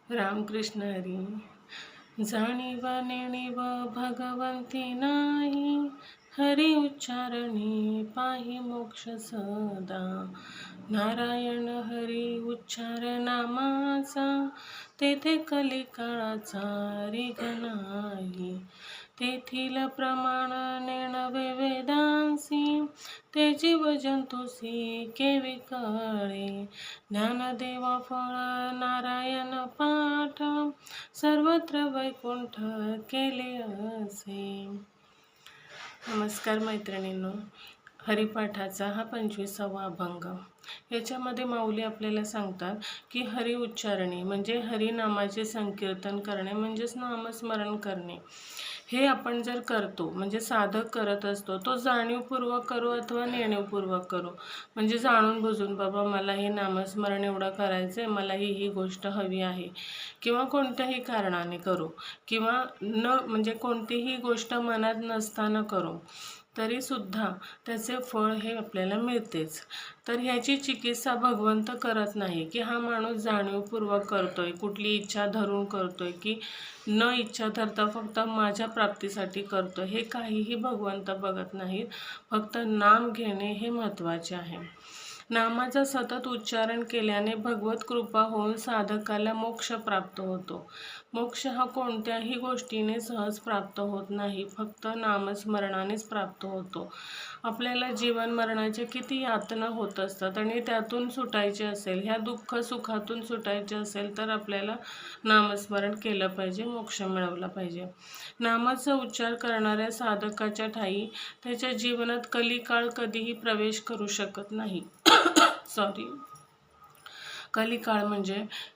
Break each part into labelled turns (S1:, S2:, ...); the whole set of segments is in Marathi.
S1: रामकृष्ण हरी। जाणीव नेणीव भगवंती नाही, हरी उच्चारणी पाहि मोक्ष सदा। नारायण हरी उच्चार नामाचा, तेथे कलिकाळाचा रिग नाही। तेथील प्रमाण नेणवे वेदांसी, ते जीव जंतुसी केवी कळे। ज्ञानदेवा फळ नारायण पाठ, सर्वत्र वैकुंठ केले असे। नमस्कार मैत्रिणींनो, हरिपाठाचा हा 25वा अभंग। याच्यामध्ये माऊली आपल्याला सांगतात की हरी उच्चारणे म्हणजे हरिनामाचे संकीर्तन करणे, म्हणजेच नामस्मरण करणे। हे आपण जर करतो म्हणजे साधक करत असतो, तो जाणीवपूर्वक करू अथवा नेणीवपूर्वक करू, म्हणजे जाणून बुजून बाबा मला हे नामस्मरण एवढं करायचं आहे, मला ही गोष्ट हवी आहे, किंवा कोणत्याही कारणाने करू, किंवा म्हणजे कोणतीही गोष्ट मनात नसताना करू, तरी सुद्धा त्याचे फळ हे आपल्याला मिळतेच। तर ह्याची चिकित्सा भगवंत करत नाही की हा माणूस जाणीवपूर्वक करतोय, कुठली इच्छा धरून करतोय, की न इच्छा धरता फक्त माझ्या प्राप्तीसाठी करतोय, हे काहीही भगवंत बघत नाहीत। फक्त नाम घेणे हे महत्त्वाचे आहे। नामाचा सतत उच्चारण केल्याने भगवत कृपा होऊन साधकाला मोक्ष प्राप्त होतो। मोक्ष हा कोणत्याही गोष्टीने सहज प्राप्त होत नाही, फक्त नामस्मरणानेच प्राप्त होतो। आपल्याला जीवन मरणाचे किती यातना होत असतात, आणि त्यातून सुटायचे असेल, ह्या दुःख सुखातून सुटायचे असेल, तर आपल्याला नामस्मरण केलं पाहिजे, मोक्ष मिळवला पाहिजे। नामाचा उच्चार करणाऱ्या साधकाच्या ठायी त्याच्या जीवनात कलिकाळ कधीही प्रवेश करू शकत नाही। कलिकाळ म्हणजे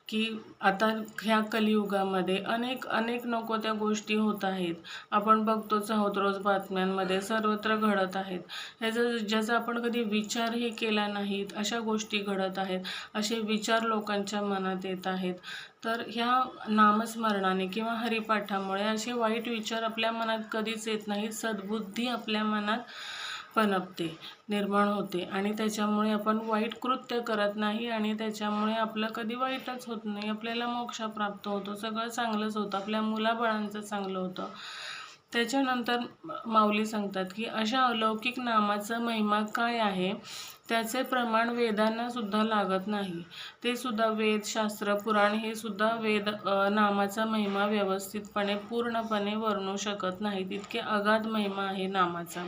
S1: की आता ह्या कलियुगामध्ये अनेक नको त्या गोष्टी होत आहेत। आपण बघतोच आहोत, रोज बातम्यांमध्ये सर्वत्र घडत आहेत। ज्याचा आपण कधी विचारही केला नाहीत अशा गोष्टी घडत आहेत, असे विचार लोकांच्या मनात येत आहेत। तर ह्या नामस्मरणाने किंवा हरिपाठामुळे असे वाईट विचार आपल्या मनात कधीच येत नाहीत। सद्बुद्धी आपल्या मनात पनपते, निर्माण होते, आणि त्याच्यामुळे आपण वाईट कृत्य करत नाही, आणि त्याच्यामुळे आपलं कधी वाईटच होत नाही, आपल्याला मोक्ष प्राप्त होतो, सगळं चांगलंच होतं, आपल्या मुलाबाळांचं चांगलं होतं। त्याच्यानंतर माऊली सांगतात की अशा अलौकिक नामाचा महिमा काय आहे, त्याचे प्रमाण वेदांना सुद्धा लागत नाही। ते सुद्धा वेद, शास्त्र, पुराण हे सुद्धा नामाचा महिमा व्यवस्थितपणे पूर्णपणे वर्णू शकत नाहीत, इतके अगाध महिमा आहे नामाचा।